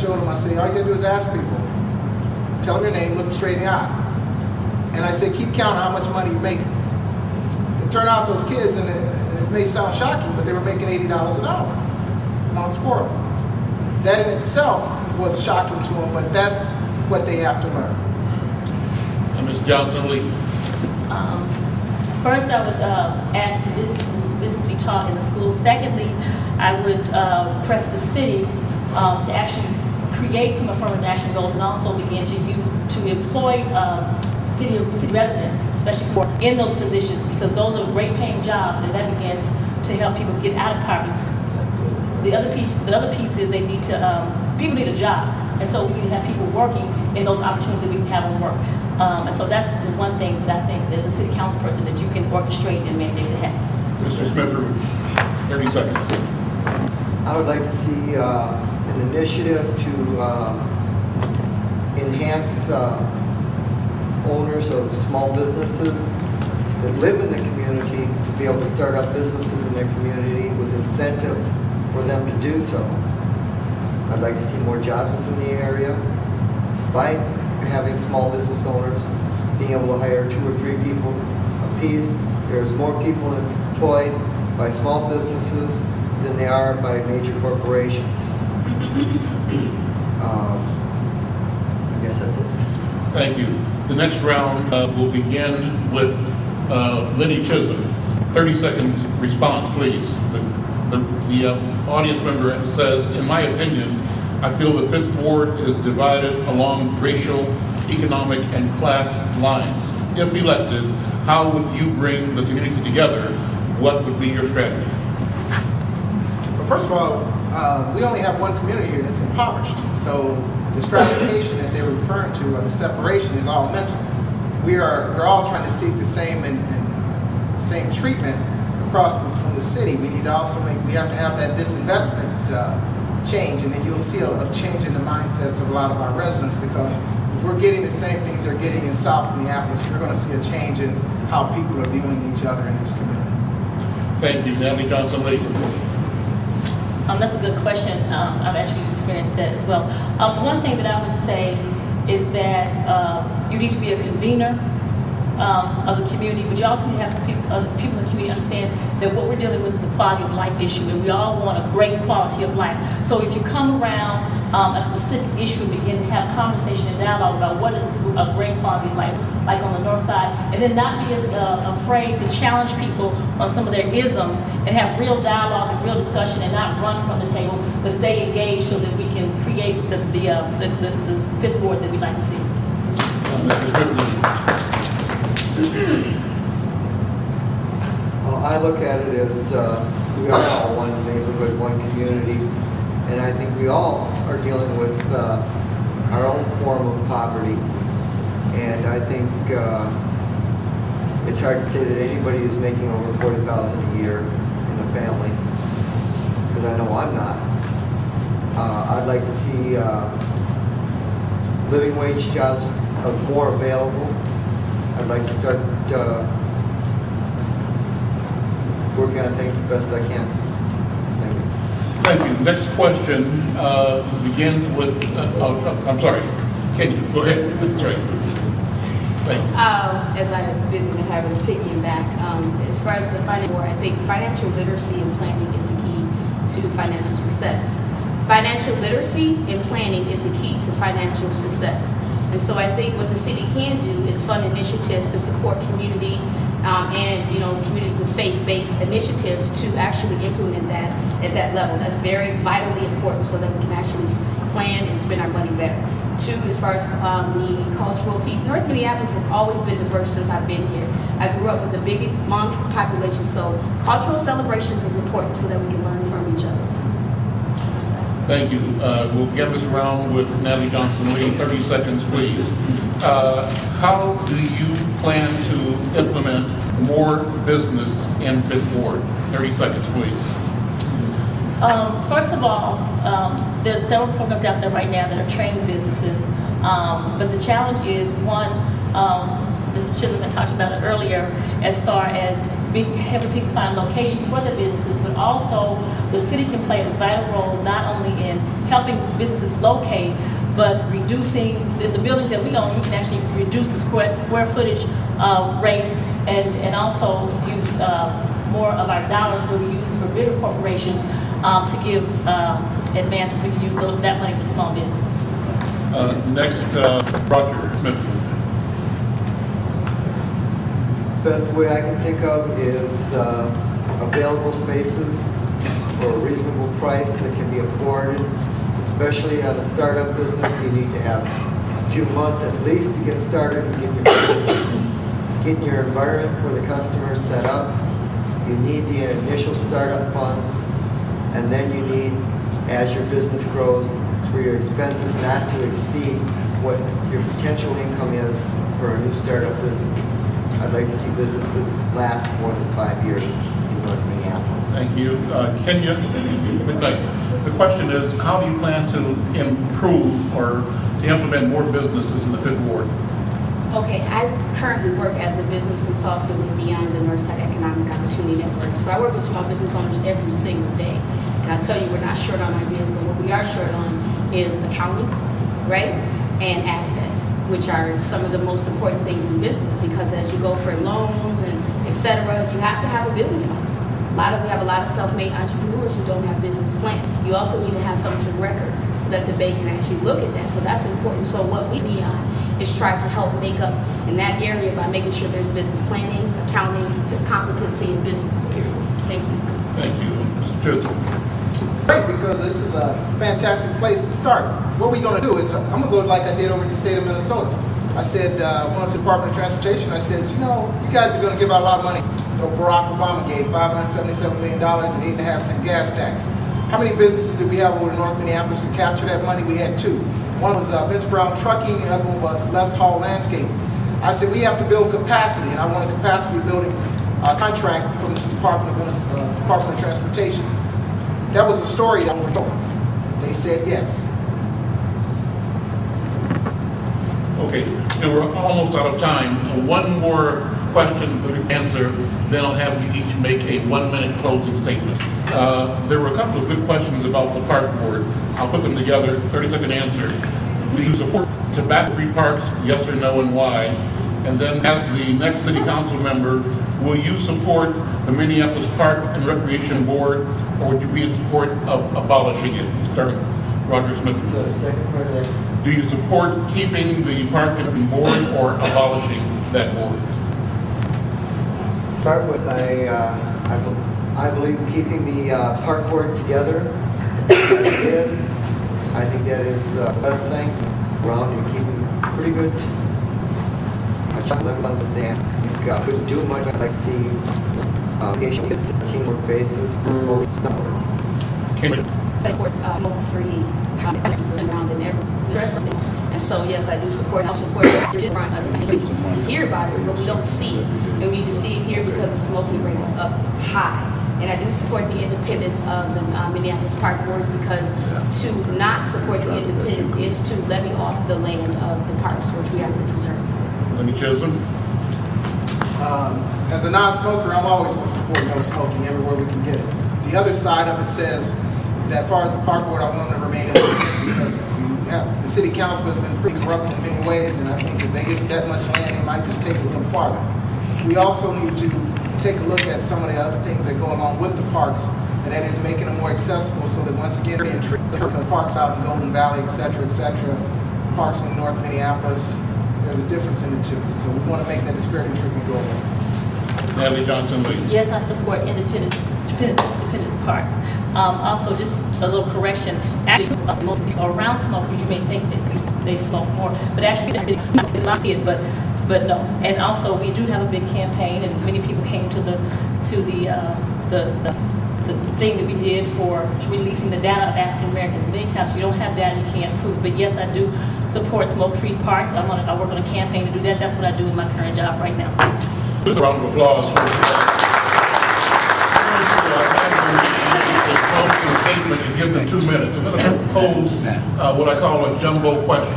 showed them, I said, all you gotta do is ask people. Tell them your name, look them straight in the eye. And I said, keep counting how much money you're making. It turned out those kids, and it may sound shocking, but they were making $80 an hour on sport. That in itself was shocking to them, but that's what they have to learn. And Ms. Johnson-Lee. First, I would ask that this be taught in the schools. Secondly, I would press the city to actually create some affirmative action goals and also begin to employ city residents, especially in those positions, because those are great paying jobs, and that begins to help people get out of poverty. The other piece is they need to people need a job, and so we need to have people working in those opportunities that we can have them work. And so that's the one thing that I think as a city council person that you can orchestrate and mandate to have. Mr. Smith, 30 seconds. I would like to see an initiative to enhance owners of small businesses that live in the community to be able to start up businesses in their community with incentives for them to do so. I'd like to see more jobs in the area by having small business owners being able to hire 2 or 3 people apiece. There's more people employed by small businesses than they are by major corporations. I guess that's it. Thank you. The next round will begin with Lenny Chisholm. 30-second response, please. The audience member says, in my opinion, I feel the 5th Ward is divided along racial, economic, and class lines. If elected, how would you bring the community together? What would be your strategy? Well, first of all, we only have one community here that's impoverished. So the stratification that they're referring to, or the separation, is all mental. We're all trying to seek the same same treatment across from the city. We need to also we have to have that disinvestment change, and then you'll see a change in the mindsets of a lot of our residents, because if we're getting the same things they're getting in South Minneapolis, you're going to see a change in how people are viewing each other in this community. Thank you. Natalie Johnson-Lee. That's a good question. I've actually experienced that as well. One thing that I would say is that you need to be a convener of the community, but you also need to have people in the community understand that what we're dealing with is a quality of life issue, and we all want a great quality of life. So if you come around a specific issue and begin to have conversation and dialogue about what is a great quality of life, like on the north side, and then not be afraid to challenge people on some of their isms and have real dialogue and real discussion, and not run from the table, but stay engaged so that we can create the 5th Ward that we'd like to see. Well, I look at it as we are all one neighborhood, one community, and I think we all are dealing with our own form of poverty. And I think it's hard to say that anybody is making over $40,000 a year in a family, because I know I'm not. I'd like to see living wage jobs more available. I'd like to start working on things the best I can. Thank you. Thank you. Next question begins with, I'm sorry, can you go ahead? That's right. Thank you. As I've been in the habit of piggyback, as far as the financial, I think financial literacy and planning is the key to financial success. Financial literacy and planning is the key to financial success. And so I think what the city can do is fund initiatives to support community and communities of faith-based initiatives to actually implement that at that level. That's very vitally important so that we can actually plan and spend our money better. 2, as far as the cultural piece, North Minneapolis has always been diverse since I've been here. I grew up with a big Hmong population, so cultural celebrations is important so that we can learn from each other. Thank you. We'll get this round with Natalie Johnson-Lee. 30 seconds, please. How do you plan to implement more business in 5th Ward? 30 seconds, please. First of all, there's several programs out there right now that are training businesses, but the challenge is, one, Mr. Chisholm talked about it earlier, as far as helping people find locations for their businesses, but also the city can play a vital role not only in helping businesses locate, but reducing the buildings that we own. We can actually reduce the square footage rate, and also use more of our dollars will be used for bigger corporations to give advances. We can use that money for small businesses. Next, Roger Smith. Best way I can think of is available spaces for a reasonable price that can be afforded. Especially on a startup business, you need to have a few months at least to get started and get your business, getting your environment for the customers set up. You need the initial startup funds, and then you need, as your business grows, for your expenses not to exceed what your potential income is for a new startup business. I'd like to see businesses last more than 5 years in North Minneapolis. Thank you. Kenya, the question is, how do you plan to improve or to implement more businesses in the 5th Ward? Okay, I currently work as a business consultant with Beyond the Northside Economic Opportunity Network. So I work with small business owners every single day. And I'll tell you, we're not short on ideas, but what we are short on is accounting, right? And assets, which are some of the most important things in business, because as you go for loans and et cetera, you have to have a business plan. We have a lot of self-made entrepreneurs who don't have business plans. You also need to have something to record so that the bank can actually look at that. So that's important. So what we need is try to help make up in that area by making sure there's business planning, accounting, just competency in business, period. Thank you. Thank you. Mr. Chisholm. Great, because this is a fantastic place to start. What we're going to do is, I'm going to go like I did over at the state of Minnesota. I said, went to the Department of Transportation, I said, you know, you guys are going to give out a lot of money. Barack Obama gave $577 million and 8.5-cent gas tax. How many businesses did we have over in North Minneapolis to capture that money? We had 2. One was Vince Brown Trucking, the other one was Les Hall Landscaping. I said, we have to build capacity, and I want a capacity building contract from this Department of Transportation. That was a story that was told. They said yes. Okay, and we're almost out of time. One more question for the answer, then I'll have you each make a 1-minute closing statement. There were a couple of good questions about the park board. I'll put them together, 30-second answer. Do you support tobacco-free parks, yes or no, and why? And then as the next city council member, will you support the Minneapolis Park and Recreation Board, or would you be in support of abolishing it? Start with Roger Smith. The second part of that. Do you support keeping the park and board or abolishing that board? Start with, I believe keeping the park board together as it is. I think that is the best thing around and keeping pretty good. I try to live on something. Couldn't do much, but I see kids on a teamwork basis. This will support. Of course, smoke-free around in every restaurant. And so, yes, I do support. I'll support it. We hear about it, but we don't see it. And we need to see it here because the smoking rate is up high. And I do support the independence of the Minneapolis Park Boards, because to not support the independence is to levy off the land of the parks, which we have to preserve. Lenny Chisholm. As a non-smoker, I'm always going to support no smoking everywhere we can get it. The other side of it says that as far as the park board, I want them to remain independent, because the city council has been pretty corrupt in many ways, and I think if they get that much land, they might just take it a little farther. We also need to take a look at some of the other things that go along with the parks, and that is making them more accessible, so that once again, because parks out in Golden Valley, et cetera, parks in North Minneapolis, there's a difference in the two. So we want to make that disparity treatment go away. Natalie Johnson-Lee. Yes, I support independent parks. Also, just a little correction. Actually, around smokers, you may think that they smoke more, but actually, I did not see it, but no. And also, we do have a big campaign, and many people came to the thing that we did for releasing the data of African Americans. Many times, you don't have data, you can't prove. But yes, I do support smoke-free parks. I work on a campaign to do that. That's what I do in my current job right now. Just a round of applause. Statement and give them 2 minutes. I'm going to pose what I call a jumbo question.